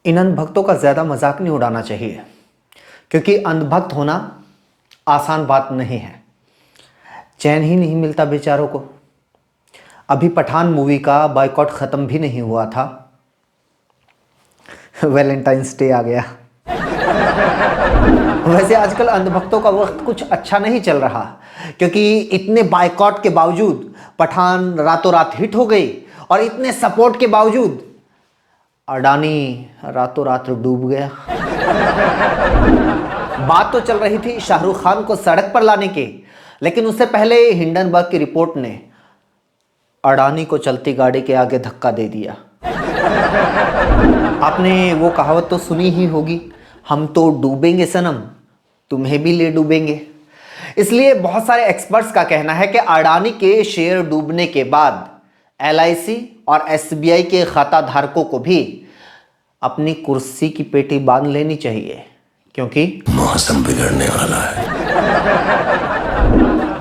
इन अंधभक्तों का ज़्यादा मजाक नहीं उड़ाना चाहिए, क्योंकि अंधभक्त होना आसान बात नहीं है। चैन ही नहीं मिलता बेचारों को। अभी पठान मूवी का बॉयकॉट ख़त्म भी नहीं हुआ था, वैलेंटाइंस डे आ गया। वैसे आजकल अंधभक्तों का वक्त कुछ अच्छा नहीं चल रहा, क्योंकि इतने बायकॉट के बावजूद पठान रातों रात हिट हो गई, और इतने सपोर्ट के बावजूद अडानी रातों रात डूब गया। बात तो चल रही थी शाहरुख खान को सड़क पर लाने की, लेकिन उससे पहले हिंडनबर्ग की रिपोर्ट ने अडानी को चलती गाड़ी के आगे धक्का दे दिया। आपने वो कहावत तो सुनी ही होगी, हम तो डूबेंगे सनम, तुम्हें भी ले डूबेंगे। इसलिए बहुत सारे एक्सपर्ट्स का कहना है कि अडानी के शेयर डूबने के बाद LIC और SBI के खाता धारकों को भी अपनी कुर्सी की पेटी बांध लेनी चाहिए, क्योंकि मौसम बिगड़ने वाला है।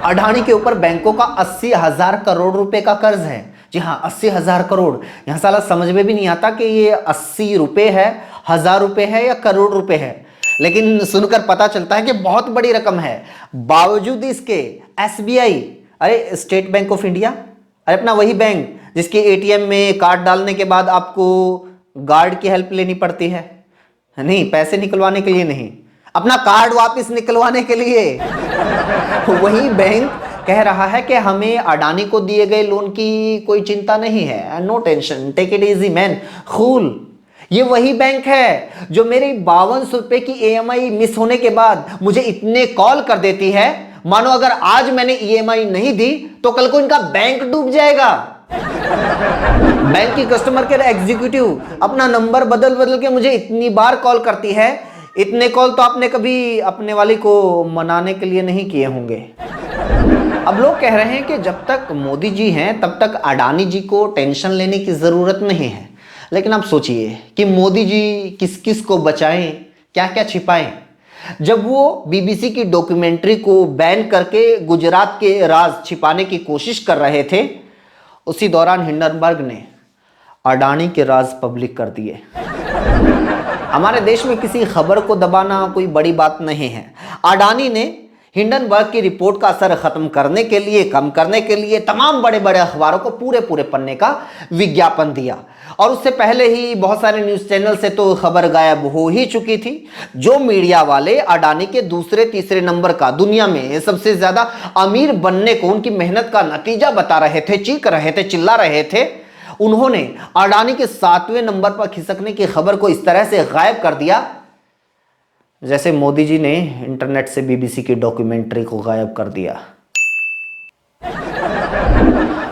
अडानी के ऊपर बैंकों का 80,000 करोड़ रुपए का कर्ज है। जी हाँ, 80,000 करोड़। यहां साला समझ में भी नहीं आता कि ये 80 रुपए है, 1000 रुपए है या करोड़ रुपए है, लेकिन सुनकर पता चलता है कि बहुत बड़ी रकम है। बावजूद इसके SBI, अरे स्टेट बैंक ऑफ इंडिया, अरे अपना वही बैंक जिसके ATM में कार्ड डालने के बाद आपको गार्ड की हेल्प लेनी पड़ती है, नहीं पैसे निकलवाने के लिए नहीं, अपना कार्ड वापस निकलवाने के लिए। वही बैंक कह रहा है कि हमें अडानी को दिए गए लोन की कोई चिंता नहीं है, no tension, take it easy man, cool. ये वही बैंक है जो मेरी 5200 रुपए की EMI मिस होने के बाद मुझे इतने कॉल कर देती है मानो अगर आज मैंने EMI नहीं दी तो कल को इनका बैंक डूब जाएगा। बैंक की कस्टमर केयर एग्जीक्यूटिव अपना नंबर बदल बदल के मुझे इतनी बार कॉल करती है। इतने कॉल तो आपने कभी अपने वाली को मनाने के लिए नहीं किए होंगे। अब लोग कह रहे हैं कि जब तक मोदी जी हैं तब तक अडानी जी को टेंशन लेने की जरूरत नहीं है, लेकिन आप सोचिए कि मोदी जी किस किस को बचाएं, क्या क्या छिपाएं। जब वो BBC की डॉक्यूमेंट्री को बैन करके गुजरात के राज छिपाने की कोशिश कर रहे थे, उसी दौरान हिंडनबर्ग ने अडानी के राज पब्लिक कर दिए। हमारे देश में किसी खबर को दबाना कोई बड़ी बात नहीं है। अडानी ने हिंडनबर्ग की रिपोर्ट का असर खत्म करने के लिए, कम करने के लिए तमाम बड़े बड़े अखबारों को पूरे पूरे पन्ने का विज्ञापन दिया, और उससे पहले ही बहुत सारे न्यूज चैनल से तो खबर गायब हो ही चुकी थी। जो मीडिया वाले अडानी के दूसरे तीसरे नंबर का दुनिया में सबसे ज्यादा अमीर बनने को उनकी मेहनत का नतीजा बता रहे थे, चीख रहे थे, चिल्ला रहे थे, उन्होंने अडानी के 7वें नंबर पर खिसकने की खबर को इस तरह से गायब कर दिया जैसे मोदी जी ने इंटरनेट से BBC की डॉक्यूमेंट्री को गायब कर दिया।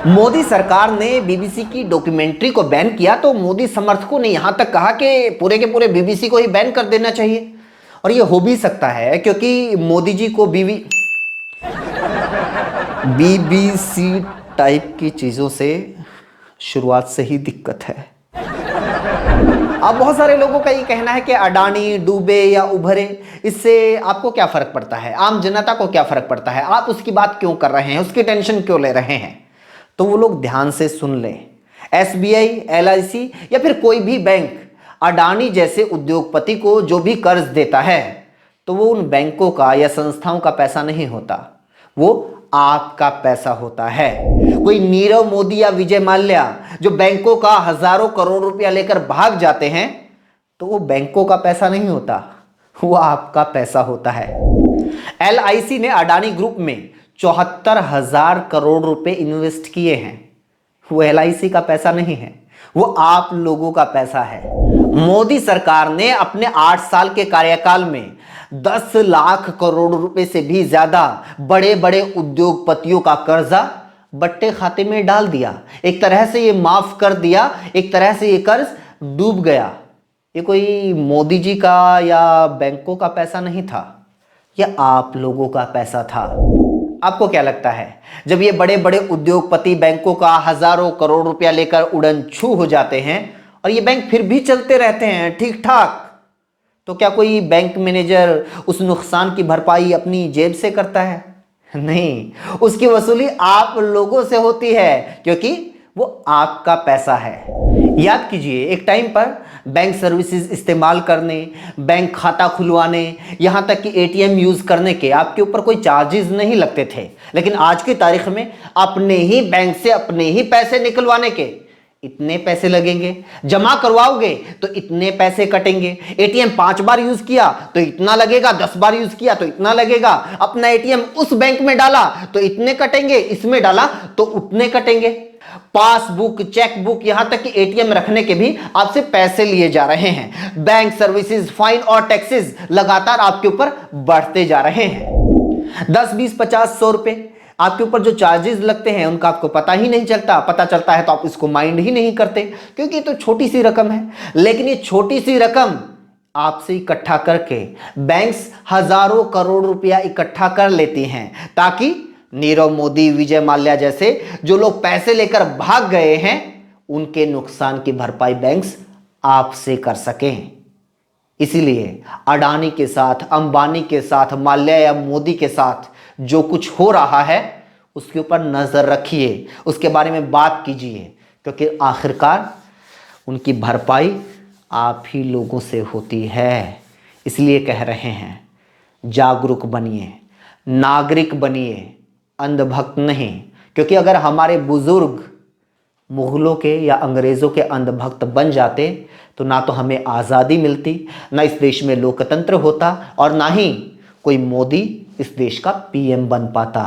मोदी सरकार ने BBC की डॉक्यूमेंट्री को बैन किया तो मोदी समर्थकों ने यहां तक कहा कि पूरे के पूरे BBC को ही बैन कर देना चाहिए। और यह हो भी सकता है, क्योंकि मोदी जी को BBC टाइप की चीजों से शुरुआत से ही दिक्कत है। अब बहुत सारे लोगों का ये कहना है कि अडानी डूबे या उभरे, इससे आपको क्या फर्क पड़ता है, आम जनता को क्या फर्क पड़ता है, आप उसकी बात क्यों कर रहे हैं, उसकी टेंशन क्यों ले रहे हैं। तो वो लोग ध्यान से सुन लें, SBI, LIC या फिर कोई भी बैंक अडानी जैसे उद्योगपति को जो भी कर्ज देता है तो वो उन बैंकों का या संस्थाओं का पैसा नहीं होता, वो आपका पैसा होता है। कोई नीरव मोदी या विजय माल्या जो बैंकों का हजारों करोड़ रुपया लेकर भाग जाते हैं तो वो बैंकों का पैसा नहीं होता, वो आपका पैसा होता है। LIC ने अडानी ग्रुप में 74,000 करोड़ रुपए इन्वेस्ट किए हैं, वो LIC का पैसा नहीं है, वो आप लोगों का पैसा है। मोदी सरकार ने अपने 8 साल के कार्यकाल में 10 लाख करोड़ रुपए से भी ज्यादा बड़े बड़े उद्योगपतियों का कर्जा बट्टे खाते में डाल दिया। एक तरह से ये माफ कर दिया, एक तरह से ये कर्ज डूब गया। ये कोई मोदी जी का या बैंकों का पैसा नहीं था, यह आप लोगों का पैसा था। आपको क्या लगता है, जब ये बड़े बड़े उद्योगपति बैंकों का हजारों करोड़ रुपया लेकर उड़न छू हो जाते हैं और ये बैंक फिर भी चलते रहते हैं ठीक ठाक, तो क्या कोई बैंक मैनेजर उस नुकसान की भरपाई अपनी जेब से करता है? नहीं, उसकी वसूली आप लोगों से होती है, क्योंकि वो आपका पैसा है। याद कीजिए, एक टाइम पर बैंक सर्विसेज इस्तेमाल करने, बैंक खाता खुलवाने, यहां तक कि एटीएम यूज करने के आपके ऊपर कोई चार्जेस नहीं लगते थे। लेकिन आज की तारीख में अपने ही बैंक से अपने ही पैसे निकलवाने के इतने पैसे लगेंगे, जमा करवाओगे तो इतने पैसे कटेंगे, एटीएम 5 बार यूज किया तो इतना लगेगा, 10 बार यूज किया तो इतना लगेगा, अपना एटीएम उस बैंक में डाला तो इतने कटेंगे, इसमें डाला तो उतने कटेंगे। पासबुक, चेकबुक, यहां तक कि एटीएम रखने के भी आपसे पैसे लिए जा रहे हैं। बैंक सर्विसेज, फाइन और टैक्सेस लगातार आपके ऊपर बढ़ते जा रहे हैं। 10, 20, 50, 100 रुपए आपके ऊपर जो चार्जेस लगते हैं उनका आपको पता ही नहीं चलता। पता चलता है तो आप इसको माइंड ही नहीं करते, क्योंकि ये तो छोटी सी रकम है। लेकिन ये छोटी सी रकम आपसे इकट्ठा करके बैंक्स हजारों करोड़ रुपया इकट्ठा कर लेती हैं, ताकि नीरव मोदी, विजय माल्या जैसे जो लोग पैसे लेकर भाग गए हैं उनके नुकसान की भरपाई बैंक्स आपसे कर सकें। इसीलिए अडानी के साथ, अंबानी के साथ, माल्या या मोदी के साथ जो कुछ हो रहा है उसके ऊपर नजर रखिए, उसके बारे में बात कीजिए, क्योंकि आखिरकार उनकी भरपाई आप ही लोगों से होती है। इसलिए कह रहे हैं, जागरूक बनिए, नागरिक बनिए, अंधभक्त नहीं। क्योंकि अगर हमारे बुजुर्ग मुगलों के या अंग्रेज़ों के अंधभक्त बन जाते तो ना तो हमें आज़ादी मिलती, ना इस देश में लोकतंत्र होता, और ना ही कोई मोदी इस देश का पीएम बन पाता।